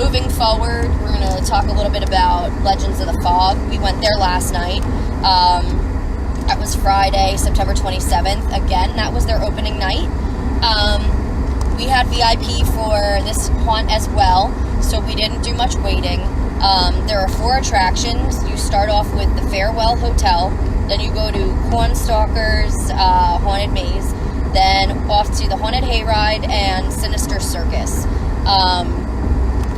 moving forward, we're going to talk a little bit about Legends of the Fog. We went there last night. That was Friday, September 27th. Again, that was their opening night. We had VIP for this haunt as well, so we didn't do much waiting. There are 4 attractions. You start off with the Farewell Hotel, then you go to Cornstalker's Haunted Maze, then off to the Haunted Hayride and Sinister Circus.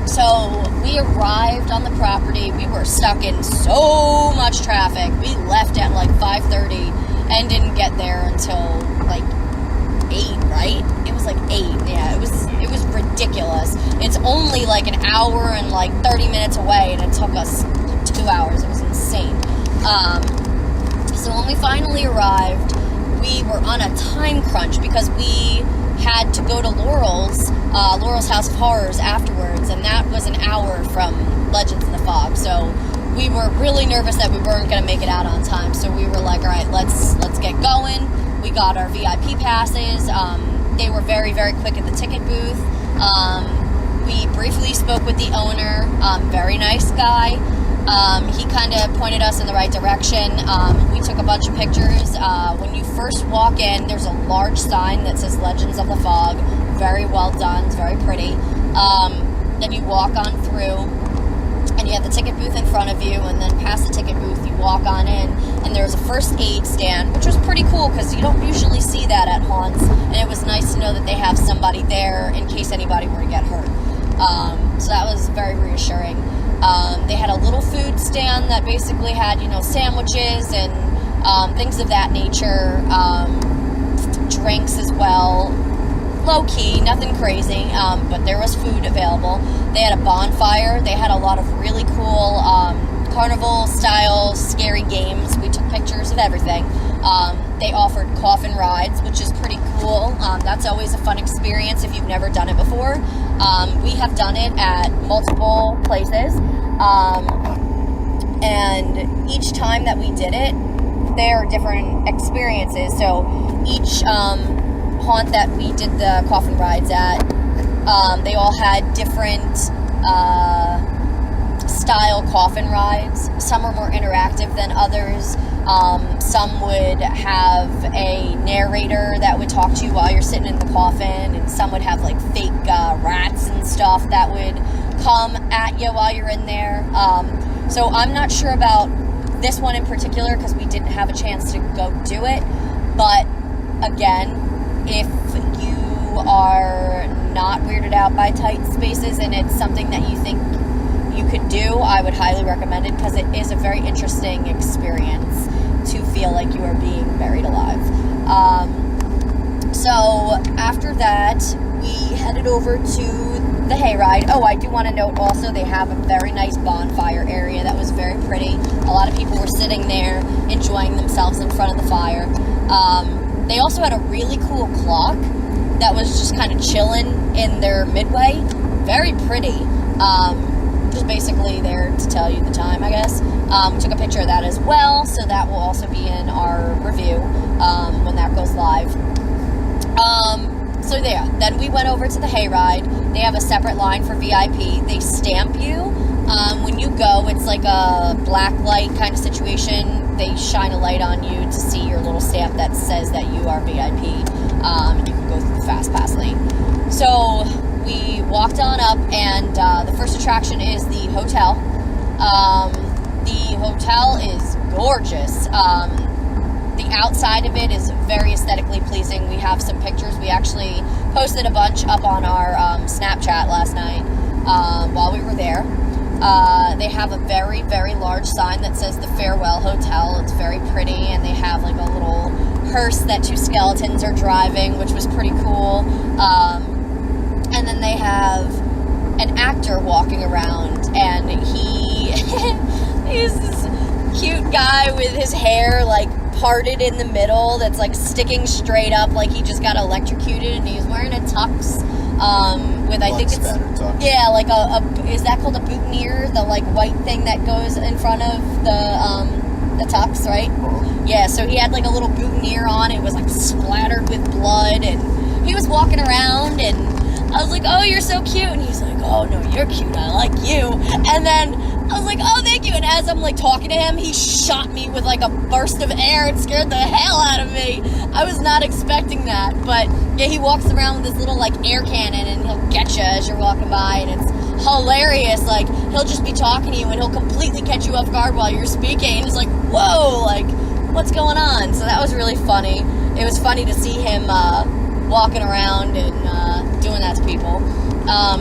So we arrived on the property. We were stuck in so much traffic. We left at like 5:30 and didn't get there until like 8, right? It was like 8. Yeah, it was ridiculous. It's only like an hour and like 30 minutes away, and it took us 2 hours. It was insane. So when we finally arrived, we were on a time crunch because we had to go to Laurel's House of Horrors afterwards, and that was an hour from Legends of the Fog. So we were really nervous that we weren't going to make it out on time. So we were like, all right, let's get going. We got our VIP passes. They were very, very quick at the ticket booth. We briefly spoke with the owner. Very nice guy. He kind of pointed us in the right direction. We took a bunch of pictures. When you first walk in, there's a large sign that says Legends of the Fog. Very well done. It's very pretty. Then you walk on through, and you have the ticket booth in front of you, and then past the ticket booth, you walk on in, and there's a first aid stand, which was pretty cool because you don't usually see that at haunts, and it was nice to know that they have somebody there in case anybody were to get hurt. So that was very reassuring. They had a little food stand that basically had, sandwiches and things of that nature, drinks as well. Low-key, nothing crazy, but there was food available. They had a bonfire. They had a lot of really cool carnival-style scary games. We took pictures of everything. They offered coffin rides, which is pretty cool. That's always a fun experience if you've never done it before. We have done it at multiple places, and each time that we did it, there are different experiences. So each haunt that we did the coffin rides at, they all had different style coffin rides. Some are more interactive than others. Some would have a narrator that would talk to you while you're sitting in the coffin, and some would have like fake rats and stuff that would come at you while you're in there. So I'm not sure about this one in particular because we didn't have a chance to go do it, but again, if you are not weirded out by tight spaces and it's something that you think you could do, I would highly recommend it because it is a very interesting experience to feel like you are being buried alive. So after that, we headed over to the hayride. Oh, I do want to note also they have a very nice bonfire area that was very pretty. A lot of people were sitting there enjoying themselves in front of the fire. They also had a really cool clock that was just kind of chilling in their midway. Very pretty. Just basically there to tell you the time, I guess. We took a picture of that as well, so that will also be in our review when that goes live. So yeah, then we went over to the hayride. They have a separate line for VIP. They stamp you. When you go, it's like a black light kind of situation. They shine a light on you to see your little stamp that says that you are VIP, and you can go through the fast pass lane. So we walked on up, and the first attraction is the hotel. The hotel is gorgeous. The outside of it is very aesthetically pleasing. We have some pictures. We actually posted a bunch up on our Snapchat last night while we were there. They have a very, very large sign that says the Farewell Hotel. It's very pretty, and they have like a little hearse that 2 skeletons are driving, which was pretty cool. And then they have an actor walking around, and he's this cute guy with his hair like parted in the middle that's like sticking straight up like he just got electrocuted, and he's wearing a tux with I think it's tux. Yeah, like a is that called a boutonniere, the like white thing that goes in front of the tux, right? Yeah, so he had like a little boutonniere on. It was like splattered with blood, and he was walking around, and I was like, oh, you're so cute. And he's like, oh, no, you're cute. I like you. And then I was like, oh, thank you. And as I'm like talking to him, he shot me with like a burst of air and scared the hell out of me. I was not expecting that. But yeah, he walks around with this little like air cannon and he'll get you as you're walking by. And it's hilarious. Like, he'll just be talking to you and he'll completely catch you off guard while you're speaking. And it's like, whoa, like, what's going on? So that was really funny. It was funny to see him walking around and doing that to people.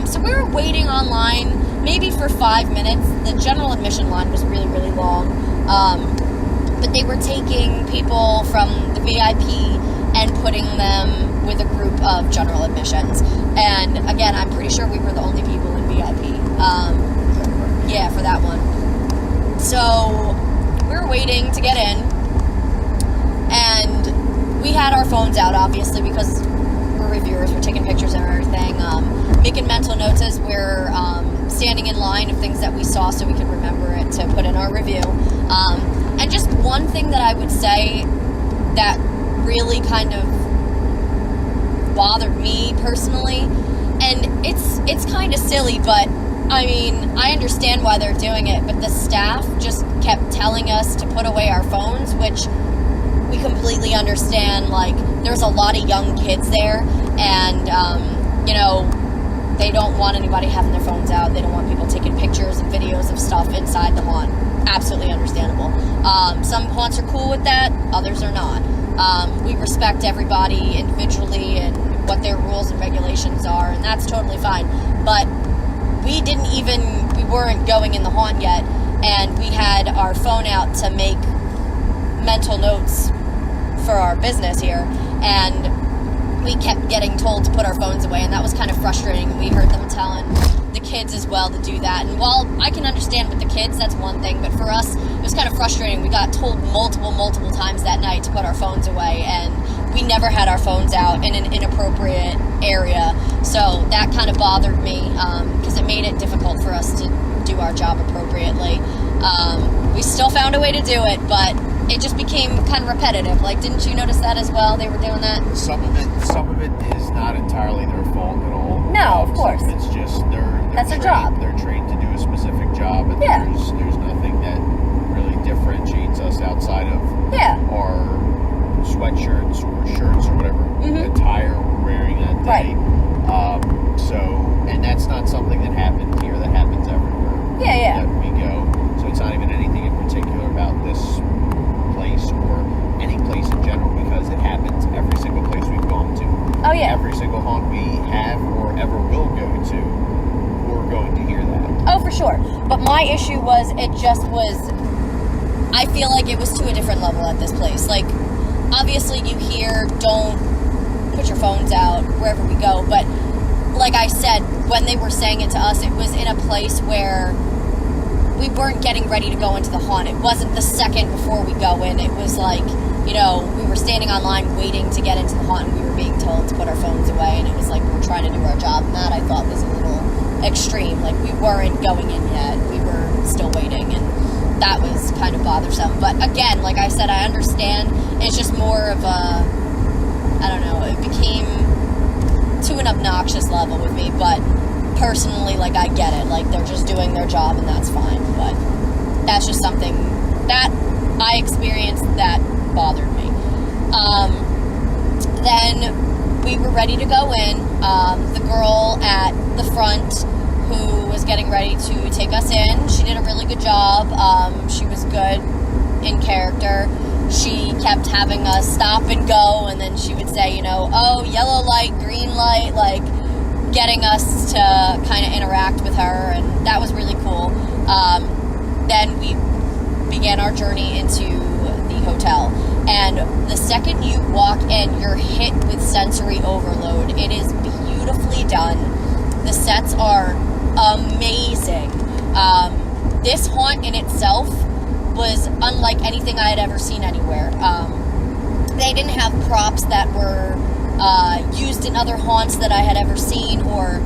So we were waiting online maybe for 5 minutes. The general admission line was really, really long. But they were taking people from the VIP and putting them with a group of general admissions. And again, I'm pretty sure we were the only people in VIP. Yeah, for that one. So we were waiting to get in. And we had our phones out, obviously, because we're reviewers. We're taking pictures and everything. Making mental notes as we're standing in line of things that we saw so we could remember it to put in our review. And just one thing that I would say that really kind of bothered me personally, and it's kind of silly, but I mean, I understand why they're doing it, but the staff just kept telling us to put away our phones, which we completely understand. Like, there's a lot of young kids there, and you know, they don't want anybody having their phones out. They don't want people taking pictures and videos of stuff inside the haunt. Absolutely understandable. Some haunts are cool with that, others are not. We respect everybody individually and what their rules and regulations are, and that's totally fine. But we weren't going in the haunt yet, and we had our phone out to make mental notes for our business here, and we kept getting told to put our phones away, and that was kind of frustrating. We heard them telling the kids as well to do that, and while I can understand with the kids, that's one thing, but for us, it was kind of frustrating. We got told multiple times that night to put our phones away, and we never had our phones out in an inappropriate area, so that kind of bothered me, because it made it difficult for us to do our job appropriately. We still found a way to do it, but it just became kind of repetitive. Like, didn't you notice that as well? They were doing that? Some of it is not entirely their fault at all. No, of course. It's just that's their trained, job. They're trained to do a specific job, and Yeah. there's nothing that really differentiates us outside of our sweatshirts or shirts or whatever attire we're wearing that day. Right. So, and that's not something that happened here. That happens everywhere that we go. So it's not even anything in particular about this place or any place in general, because it happens every single place we've gone to. Oh, yeah. Every single haunt we have or ever will go to, we're going to hear that. Oh, for sure. But my issue was, I feel like it was to a different level at this place. Like, obviously you hear, don't put your phones out wherever we go, but like I said, when they were saying it to us, it was in a place where we weren't getting ready to go into the haunt. It wasn't the second before we go in. It was like, you know, we were standing online waiting to get into the haunt, and we were being told to put our phones away, and it was like we were trying to do our job, and that I thought was a little extreme. Like, we weren't going in yet. We were still waiting, and that was kind of bothersome. But again, like I said, I understand. It's just more of a, I don't know, it became to an obnoxious level with me, but personally, like, I get it. Like, they're just doing their job, and that's fine. But that's just something that I experienced that bothered me. Then we were ready to go in. The girl at the front who was getting ready to take us in, she did a really good job. She was good in character. She kept having us stop and go, and then she would say, you know, oh, yellow light, green light, like, getting us to kind of interact with her, and that was really cool. Then we began our journey into the hotel, and the second you walk in, you're hit with sensory overload. It is beautifully done. The sets are amazing. This haunt in itself was unlike anything I had ever seen anywhere. They didn't have props that were used in other haunts that I had ever seen, or,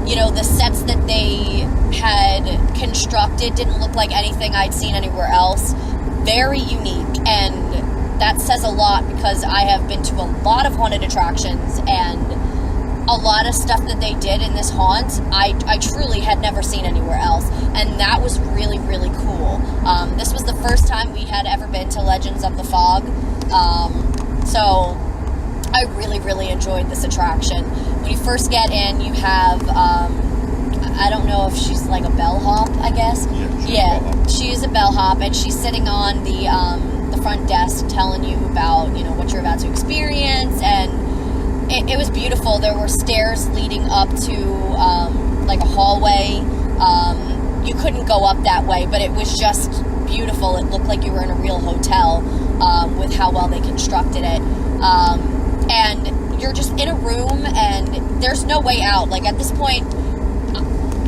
you know, the sets that they had constructed didn't look like anything I'd seen anywhere else. Very unique, and that says a lot, because I have been to a lot of haunted attractions, and a lot of stuff that they did in this haunt, I truly had never seen anywhere else. And that was really, really cool. This was the first time we had ever been to Legends of the Fog. So I really, really enjoyed this attraction. When you first get in, you have, I don't know if she's like a bellhop, I guess. She is a bellhop, and she's sitting on the front desk telling you about, what you're about to experience, and it was beautiful. There were stairs leading up to like a hallway. You couldn't go up that way, but it was just beautiful. It looked like you were in a real hotel with how well they constructed it. And you're just in a room, and there's no way out. Like, at this point,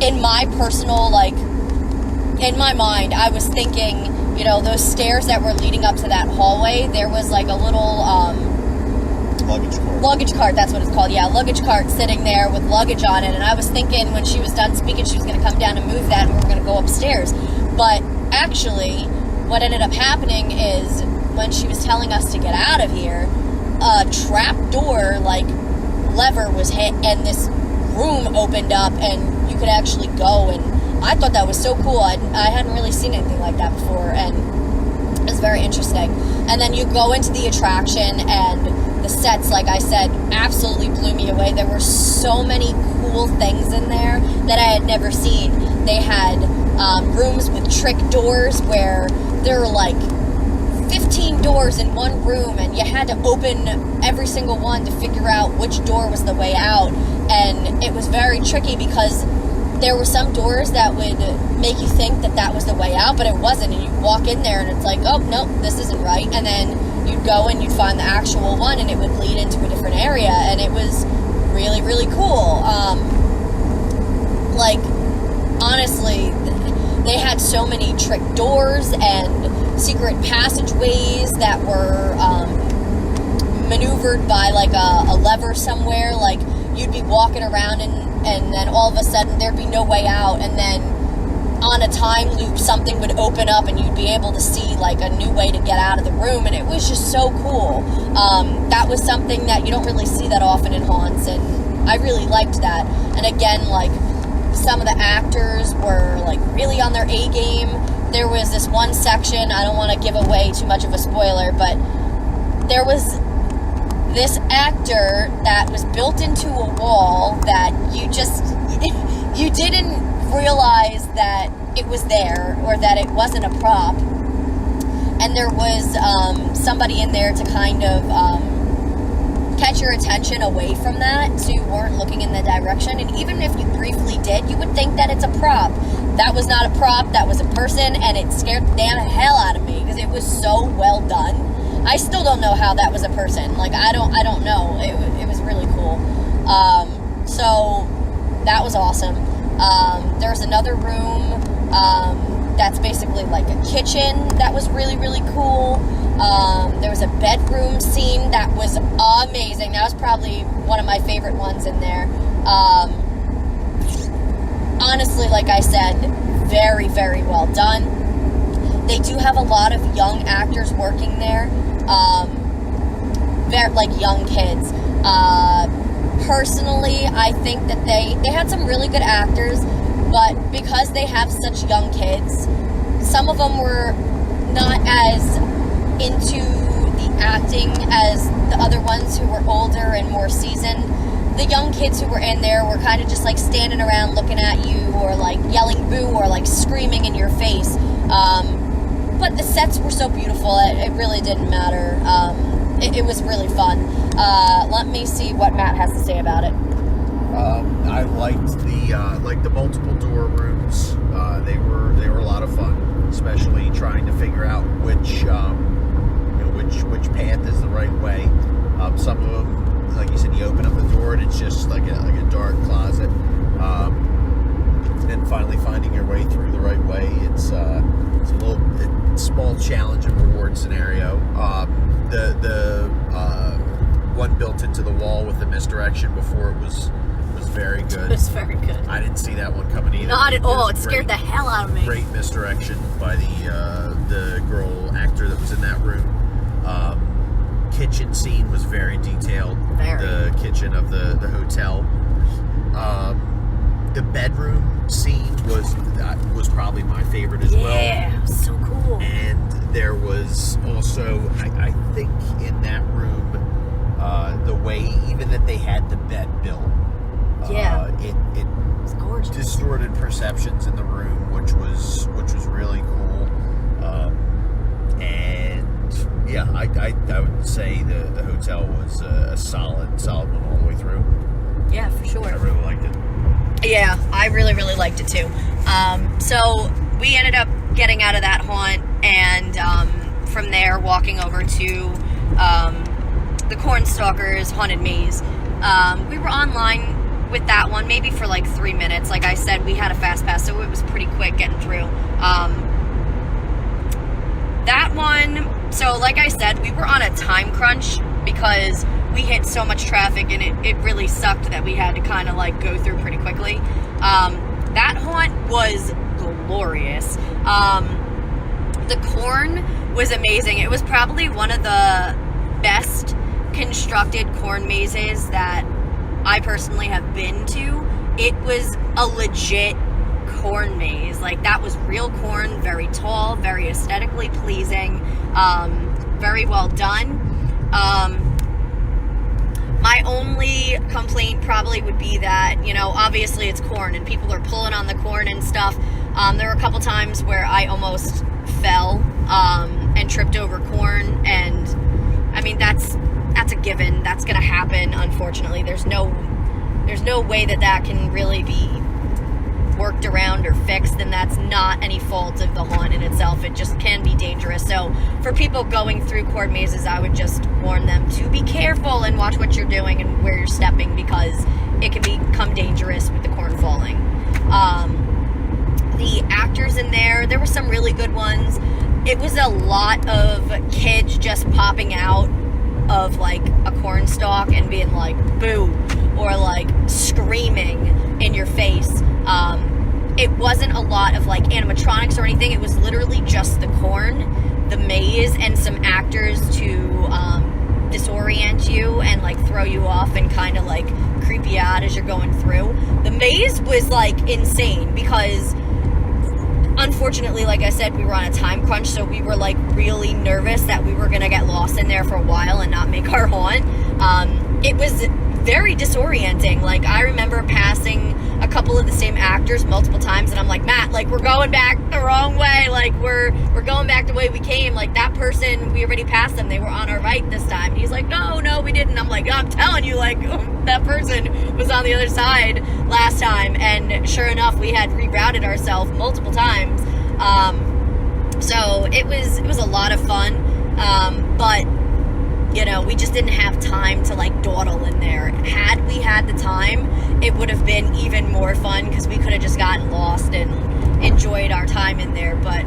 in my personal, in my mind, I was thinking, those stairs that were leading up to that hallway, there was like a little luggage cart, that's what it's called. Yeah, luggage cart sitting there with luggage on it. And I was thinking when she was done speaking, she was going to come down and move that, and we were going to go upstairs. But actually, what ended up happening is when she was telling us to get out of here, a trap door, lever was hit, and this room opened up, and you could actually go. And I thought that was so cool. I hadn't really seen anything like that before, and it was very interesting. And then you go into the attraction, and the sets, like I said, absolutely blew me away. There were so many cool things in there that I had never seen. They had rooms with trick doors where there were 15 doors in one room, and you had to open every single one to figure out which door was the way out. And it was very tricky because there were some doors that would make you think that was the way out, but it wasn't. And you walk in there, and it's like, oh, nope, this isn't right. And then you'd go and you'd find the actual one, and it would lead into a different area, and it was really, really cool. Honestly, they had so many trick doors and secret passageways that were maneuvered by a lever somewhere. You'd be walking around, and then all of a sudden there'd be no way out, and then on a time loop something would open up, and you'd be able to see a new way to get out of the room. And it was just so cool. That was something that you don't really see that often in haunts, and I really liked that. And again, some of the actors were really on their A game. There was this one section, I don't want to give away too much of a spoiler, but there was this actor that was built into a wall that you didn't realize that it was there, or that it wasn't a prop. And there was somebody in there to kind of catch your attention away from that, so you weren't looking in the direction. And even if you briefly did, you would think that it's a prop. That was not a prop, that was a person, and it scared the damn hell out of me because it was so well done. I still don't know how that was a person. I don't know. It was really cool. So that was awesome. There's another room that's basically a kitchen that was really, really cool. There was a bedroom scene that was amazing. That was probably one of my favorite ones in there. Honestly, like I said, very, very well done. They do have a lot of young actors working there. Young kids. Personally, I think that they had some really good actors, but because they have such young kids, some of them were not as into the acting as the other ones who were older and more seasoned. The young kids who were in there were kind of just standing around looking at you, or yelling boo, or screaming in your face. But the sets were so beautiful, it really didn't matter. It was really fun. Let me see what Matt has to say about it. I liked the multiple door rooms. They were a lot of fun, especially trying to figure out which path is the right way. Some of them, like you said, you open up a door and it's just like a dark closet. And finally finding your way through the right way. It's a small challenge and reward scenario. The one built into the wall with the misdirection before it was very good. It was very good. I didn't see that one coming either. Not at all. It scared the hell out of me. Great misdirection by the girl actor that was in that room. kitchen scene was very detailed. The kitchen of the hotel. The bedroom scene was probably my favorite as well. Yeah, it was so cool. And there was also, I think, in that room, the way even that they had the bed built. It was gorgeous. Distorted perceptions in the room, which was really cool. And yeah, I would say the hotel was a solid one all the way through. Yeah, for sure. I really liked it. Yeah, I really, really liked it too. So we ended up getting out of that haunt, and from there walking over to the Cornstalkers Haunted Maze. We were online with that one maybe for like 3 minutes. Like I said, we had a fast pass, so it was pretty quick getting through. That one, so like I said, we were on a time crunch because we hit so much traffic, and it really sucked that we had to kind of like go through pretty quickly. That haunt was glorious. The corn was amazing. It was probably one of the best constructed corn mazes that I personally have been to. It was a legit corn maze. Like, that was real corn, very tall, very aesthetically pleasing, very well done. My only complaint probably would be that, obviously it's corn and people are pulling on the corn and stuff. There were a couple times where I almost fell and tripped over corn, and I mean, that's a given. That's gonna happen, unfortunately. There's no way that can really be worked around or fixed, and that's not any fault of the haunt in itself. It just can be dangerous. So for people going through corn mazes, I would just warn them to be careful and watch what you're doing and where you're stepping, because it can become dangerous with the corn falling. The actors in there were some really good ones. It was a lot of kids just popping out of like a corn stalk and being like boo, or like screaming in your face. It wasn't a lot of like animatronics or anything. It was literally just the corn, the maze, and some actors to disorient you and like throw you off and kind of like creep you out as you're going through. The maze was like insane because, unfortunately, like I said, we were on a time crunch, so we were like really nervous that we were gonna get lost in there for a while and not make our haunt. It was very disorienting. Like, I remember passing a couple of the same actors multiple times, and I'm like, Matt, like, we're going back the wrong way. Like, we're going back the way we came. Like, that person, we already passed them. They were on our right this time. And he's like, no, we didn't. I'm like, I'm telling you, like, that person was on the other side last time. And sure enough, we had rerouted ourselves multiple times. So it was a lot of fun. But we just didn't have time to like dawdle in there. Had we had the time, it would have been even more fun because we could have just gotten lost and enjoyed our time in there. But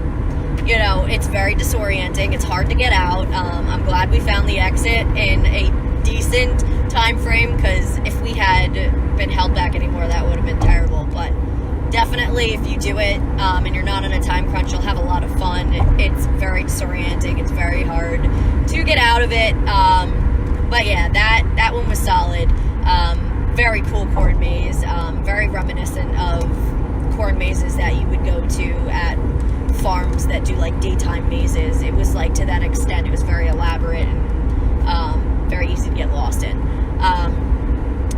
it's very disorienting. It's hard to get out. I'm glad we found the exit in a decent time frame, because if we had been held back anymore, that would have been terrible. But definitely, if you do it and you're not on a time crunch, you'll have a lot of fun. It's very disorienting. It's very hard to get out of it. But yeah, that one was solid. Very cool corn maze. Very reminiscent of corn mazes that you would go to at farms that do like daytime mazes. It was like to that extent. It was very elaborate and very easy to get lost in.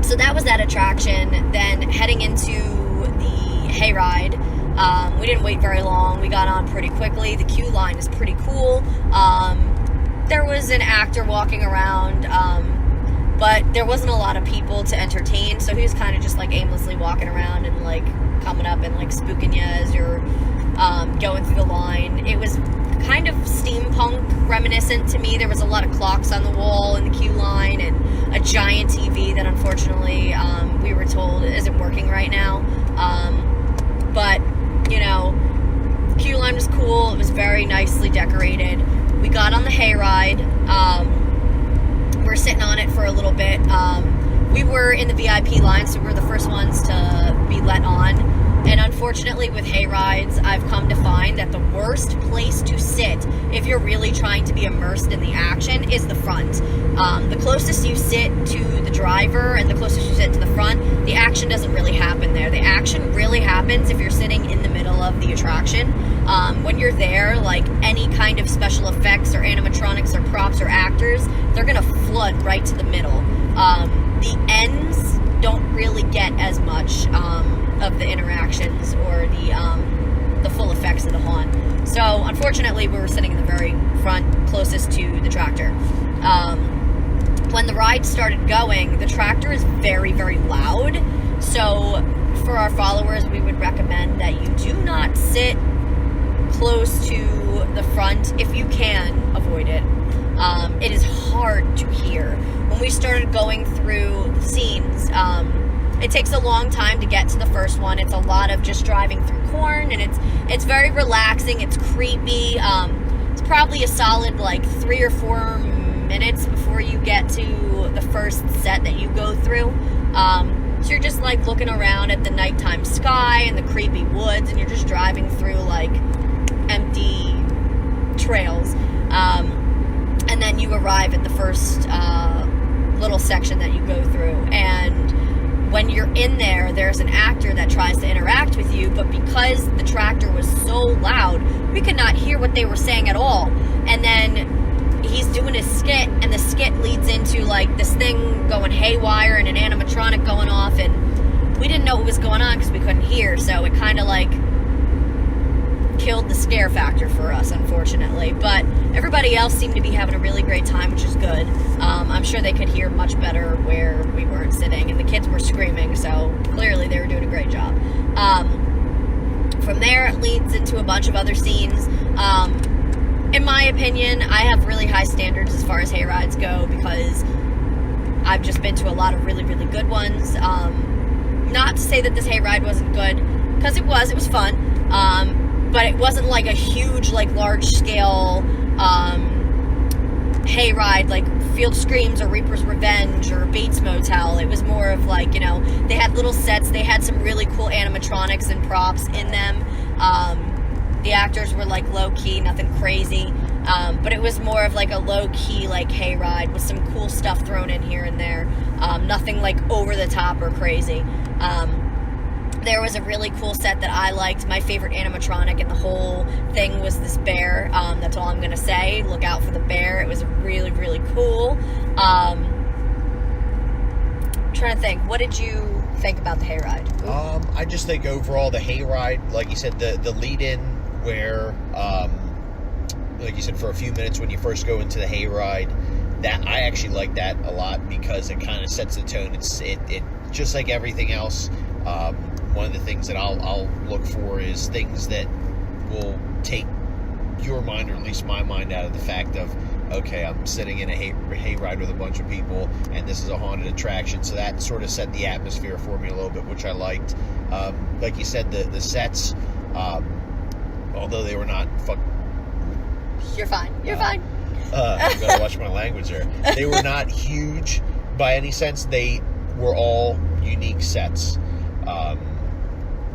So that was that attraction. Then heading into the hayride, we didn't wait very long. We got on pretty quickly. The queue line is pretty cool. There was an actor walking around, but there wasn't a lot of people to entertain, so he was kind of just like aimlessly walking around and like coming up and like spooking you as you're going through the line. It was kind of steampunk reminiscent to me. There was a lot of clocks on the wall in the queue line, and a giant TV that unfortunately we were told isn't working right now. But the queue line was cool. It was very nicely decorated. We got on the hayride. We were sitting on it for a little bit. We were in the VIP line, so we were the first ones to be let on. And unfortunately with hay rides, I've come to find that the worst place to sit if you're really trying to be immersed in the action is the front. The closest you sit to the driver and the closest you sit to the front, the action doesn't really happen there. The action really happens if you're sitting in the middle of the attraction. When you're there, like any kind of special effects or animatronics or props or actors, they're gonna flood right to the middle. The ends don't really get as much of the interactions or the full effects of the haunt. So unfortunately, we were sitting in the very front, closest to the tractor. When the ride started going, the tractor is very, very loud. So for our followers, we would recommend that you do not sit close to the front. If you can, avoid it. It is hard to hear. When we started going through the scenes, it takes a long time to get to the first one. It's a lot of just driving through corn, and it's very relaxing. It's creepy. It's probably a solid like 3 or 4 minutes before you get to the first set that you go through. So you're just like looking around at the nighttime sky and the creepy woods, and you're just driving through like empty trails. And then you arrive at the first little section that you go through, and when you're in there, there's an actor that tries to interact with you, but because the tractor was so loud, we could not hear what they were saying at all. And then he's doing his skit, and the skit leads into like this thing going haywire and an animatronic going off, and we didn't know what was going on because we couldn't hear, so it kind of like killed the scare factor for us, unfortunately. But everybody else seemed to be having a really great time, which is good. I'm sure they could hear much better where we weren't sitting, and the kids were screaming, so clearly they were doing a great job. From there, it leads into a bunch of other scenes. In my opinion, I have really high standards as far as hay rides go because I've just been to a lot of really, really good ones. Not to say that this hay ride wasn't good, because it was fun. But it wasn't like a huge, like large scale hay ride like Field Screams or Reaper's Revenge or Bates Motel. It was more of like, you know, they had little sets, they had some really cool animatronics and props in them. The actors were like low key, nothing crazy. But it was more of like a low key like hay ride with some cool stuff thrown in here and there. Nothing like over the top or crazy. There was a really cool set that I liked. My favorite animatronic in the whole thing was this bear. That's all I'm going to say. Look out for the bear. It was really, really cool. I'm trying to think. What did you think about the hayride? I just think overall the hayride, like you said, the lead-in where, like you said, for a few minutes when you first go into the hayride, that I actually like that a lot because it kind of sets the tone. It just like everything else. One of the things that I'll look for is things that will take your mind, or at least my mind, out of the fact of, okay, I'm sitting in a hayride with a bunch of people, and this is a haunted attraction. So that sort of set the atmosphere for me a little bit, which I liked. Like you said, the sets, although they were not You're fine. You're fine. I've got to watch my language there. They were not huge by any sense. They were all unique sets.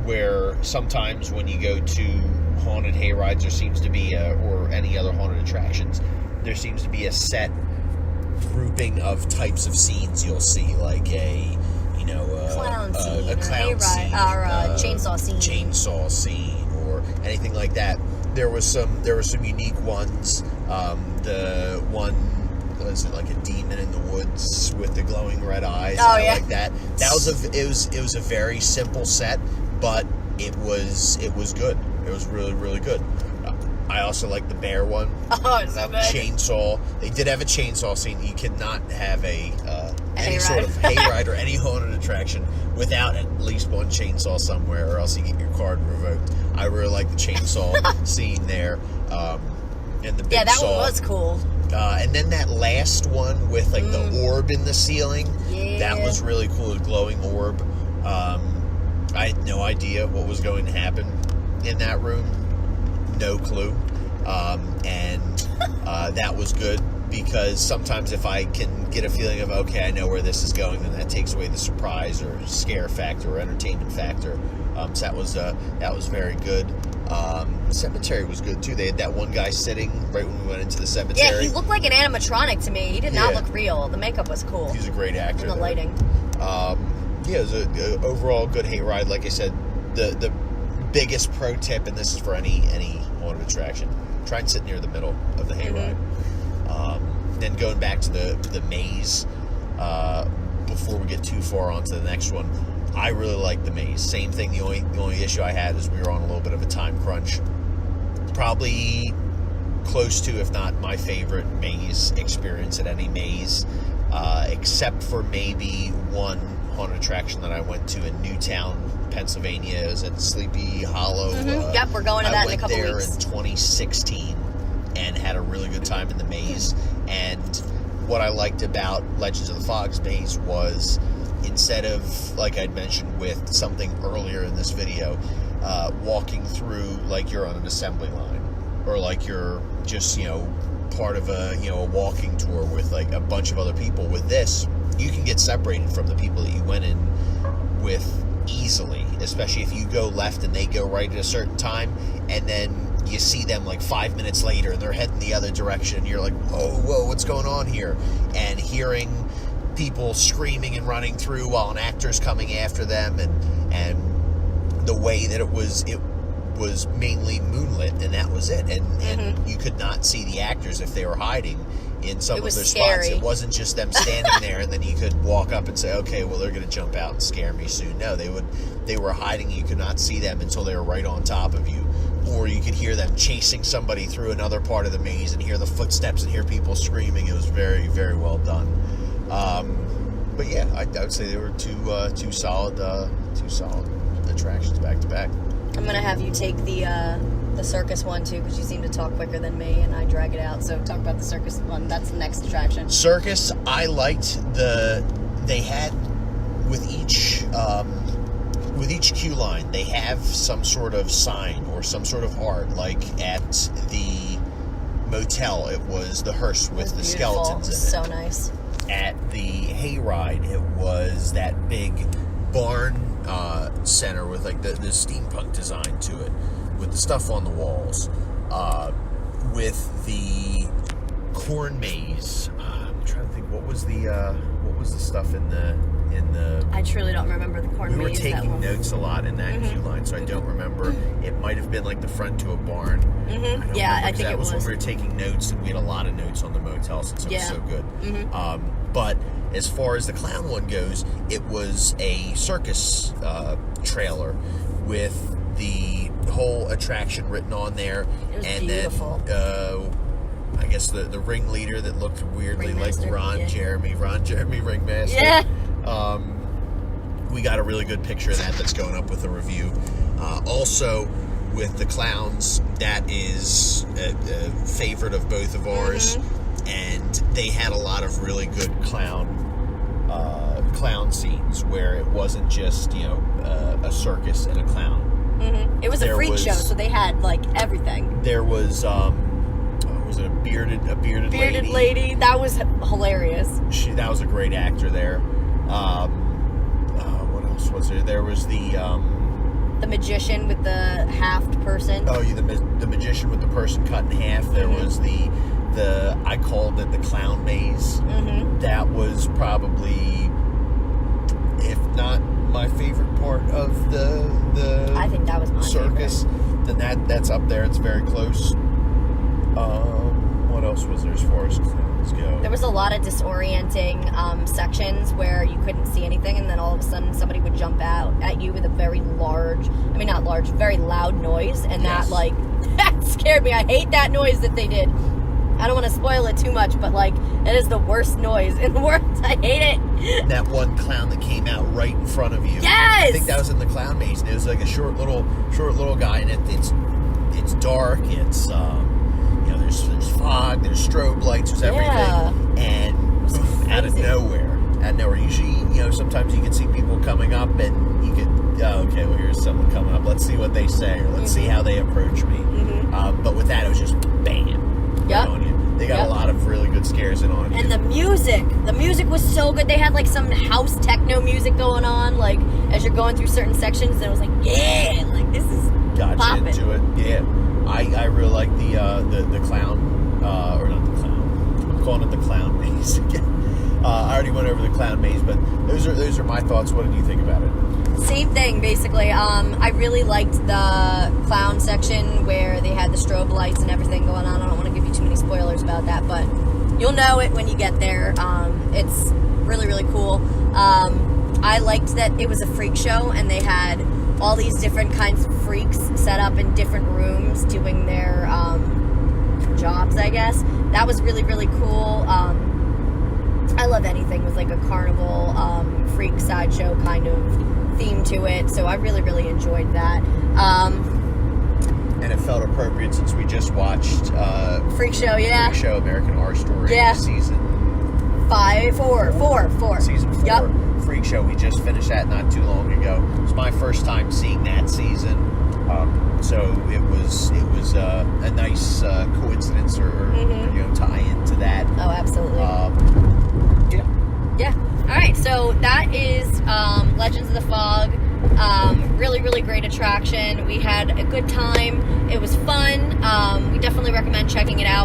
Where sometimes when you go to haunted hayrides, there seems to be or any other haunted attractions, there seems to be a set grouping of types of scenes you'll see, like a clown scene, a clown scene, or a chainsaw scene, or anything like that. There were some unique ones. The one, was it like a demon in the woods with the glowing red eyes? Like that. It was a very simple set, but it was good. It was really, really good. I also like the bear one. Oh, it's so good. Chainsaw. They did have a chainsaw scene. You could not have any sort of hayride or any haunted attraction without at least one chainsaw somewhere, or else you get your card revoked. I really like the chainsaw scene there. And the big saw. One was cool. And then that last one with like the orb in the ceiling, that was really cool, a glowing orb. I had no idea what was going to happen in that room. No clue. And that was good, because sometimes if I can get a feeling of, okay, I know where this is going, then that takes away the surprise or scare factor or entertainment factor. So that was very good. The cemetery was good too. They had that one guy sitting right when we went into the cemetery. Yeah, he looked like an animatronic to me. He did not look real. The makeup was cool. He's a great actor. And the lighting. It was an overall good hayride. Like I said, the biggest pro tip, and this is for any haunted attraction, try and sit near the middle of the hayride. Then going back to the maze, before we get too far on to the next one, I really like the maze. Same thing. The only issue I had is we were on a little bit of a time crunch. Probably close to, if not my favorite maze experience at any maze, except for maybe one haunted attraction that I went to in Newtown, Pennsylvania. It was at Sleepy Hollow. Yep, we're going to that in a couple weeks. I went there in 2016 and had a really good time in the maze. And what I liked about Legends of the Fog's maze was, instead of, like I'd mentioned with something earlier in this video, walking through like you're on an assembly line, or like you're just, part of a walking tour with like a bunch of other people. With this, you can get separated from the people that you went in with easily, especially if you go left and they go right at a certain time, and then you see them like 5 minutes later and they're heading the other direction, and you're like, whoa, what's going on here? And hearing people screaming and running through while an actor's coming after them, and the way that it was mainly moonlit, and that was it, and you could not see the actors if they were hiding in some of their spots. It wasn't just them standing there and then you could walk up and say, okay, well, they're going to jump out and scare me soon. No, they were hiding. You could not see them until they were right on top of you, or you could hear them chasing somebody through another part of the maze and hear the footsteps and hear people screaming. It was very, very well done. But yeah, I would say they were two solid attractions back to back. I'm gonna have you take the circus one too, because you seem to talk quicker than me and I drag it out. So talk about the circus one. That's the next attraction. Circus, I liked they had with each queue line, they have some sort of sign or some sort of art. Like at the motel, it was the hearse with the skeletons in it. So nice. At the hayride, it was that big barn center with like the steampunk design to it, with the stuff on the walls. With the corn maze, I'm trying to think what was the stuff in the. I truly don't remember the corn maze. We were taking notes a lot in that queue line, so I don't remember. It might have been like the front to a barn. I think it was when we were taking notes, and we had a lot of notes on the motel since it was so good. But as far as the clown one goes, it was a circus trailer with the whole attraction written on there. It was and beautiful. Then I guess the ringleader that looked weirdly like Ron Jeremy Ringmaster. Yeah. We got a really good picture of that's going up with a review. Also, with the clowns, that is a favorite of both of ours, and they had a lot of really good clown scenes where it wasn't just a circus and a clown. It was a freak show, so they had like everything. There was was it a bearded lady? That was hilarious. That was a great actor there. What else was there? There was the magician with the halved person. Oh, yeah, the magician with the person cut in half. There was the I called it the clown maze. That was probably, if not my favorite part of the I think that was my circus, favorite. Then that's up there. It's very close. What else was there as far as clowns go? There was a lot of disorienting sections where you couldn't see anything, and then all of a sudden somebody would jump out at you with a very very loud noise, and that scared me. I hate that noise that they did. I don't want to spoil it too much, but it is the worst noise in the world. I hate it. That one clown that came out right in front of you. Yes! I think that was in the clown maze. And it was like a short little guy, and it's dark. It's there's fog, there's strobe lights, there's everything, and boom, out of nowhere. Usually, sometimes you can see people coming up, and you could, here's someone coming up. Let's see what they say, or let's see how they approach me. But with that, it was just bam. Yep. On you. They got a lot of really good scares it on you. And the music was so good. They had like some house techno music going on, like as you're going through certain sections, and it was like, yeah, like this is popping. Into it. Yeah, I really like the clown, or not the clown. I'm calling it the clown maze again. I already went over the clown maze, but those are my thoughts. What did you think about it? Same thing, basically. I really liked the clown section where they had the strobe lights and everything going on. I don't want to give you too many spoilers about that, but you'll know it when you get there. It's really, really cool. I liked that it was a freak show, and they had all these different kinds of freaks set up in different rooms doing their jobs, I guess. That was really, really cool. I love anything with like a carnival, freak sideshow kind of theme to it, so I really, really enjoyed that. And it felt appropriate since we just watched Freak Show, yeah. Freak Show, American Horror Story, season 4. Season 4. Yep. Freak Show, we just finished that not too long ago. It was my first time seeing that season, so it was a nice coincidence or tie into that. Oh, absolutely. Yeah. All right, so that is Legends of the Fog. Really, really great attraction. We had a good time. It was fun. We definitely recommend checking it out.